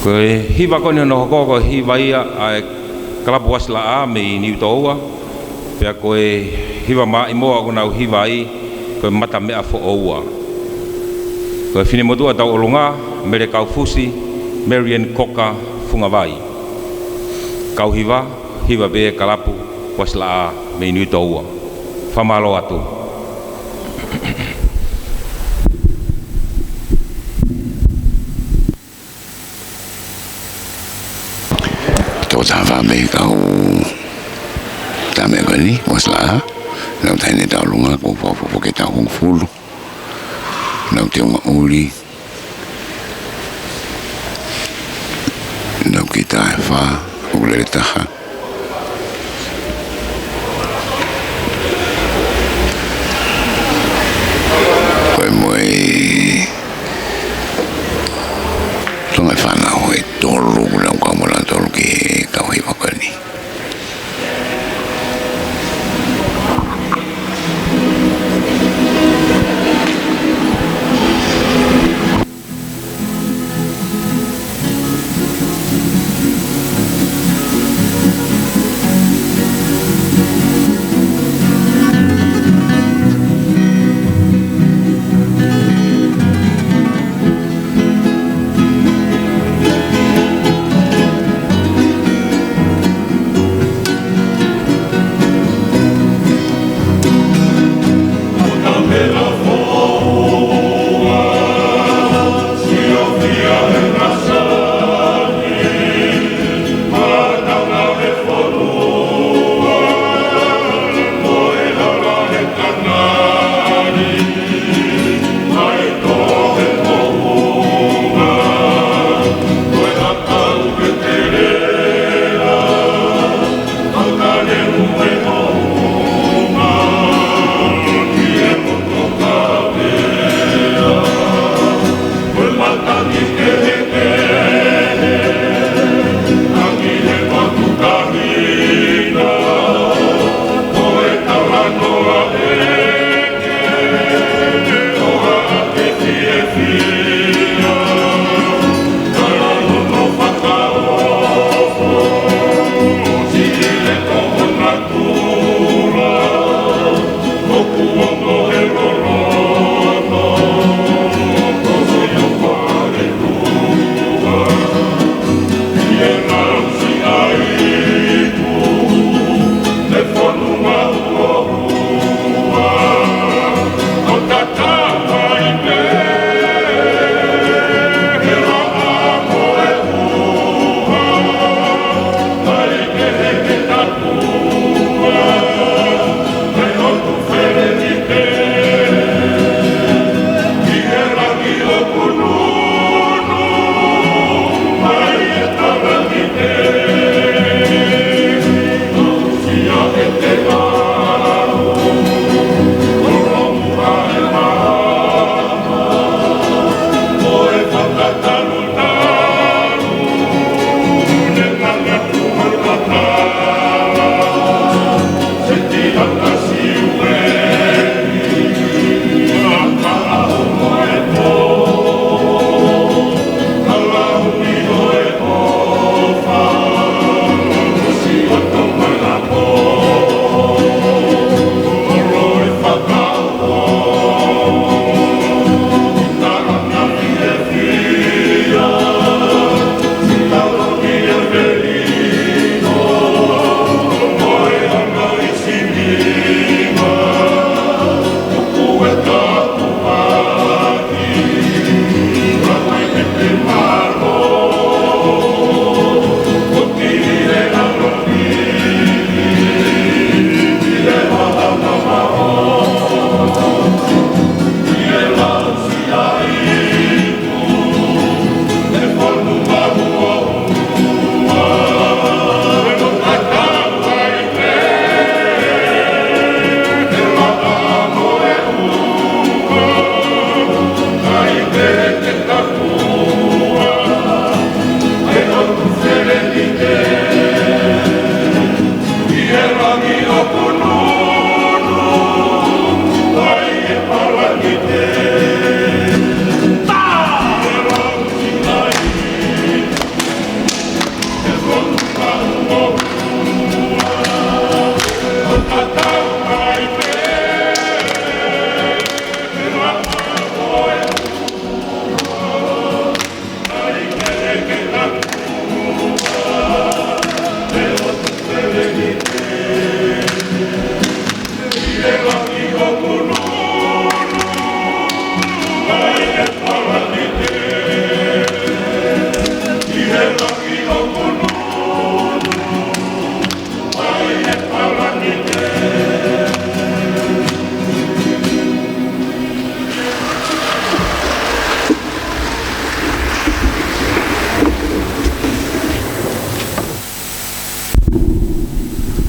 Ko hiva kone no hoko hiva ia ai kalapu wasla a me ni toa pe ko hiva ma imo ko na hiva ai ko mata me afo oa ko fine modua tau olunga mere kau fusi Marian Koka funga vai kau hiva be kalapu wasla a me ni toa famalo atu Tava me kau tame gani wasla na tane ta lunga ko fo ke ta hong fulu na te nga uli na kita fa ule ta ko moi tunga fa na ho tolu la ko mo la tolu ki kau hi pakani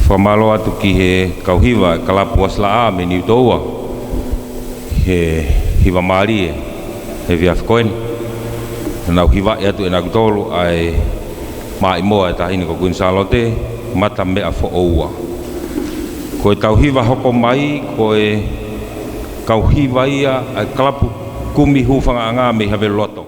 whamalo atu ki he kauhiwa kalapu wasla a me ni utoua he hiwa maari he viafkoen nau hiwa e atu e nagu tolu ai maa imoa e tahini ko Gunsalote mata mea fo oua ko e kauhiwa hoko mai ko e kauhiwa ia ai kalapu kumi hufanga anga me have loto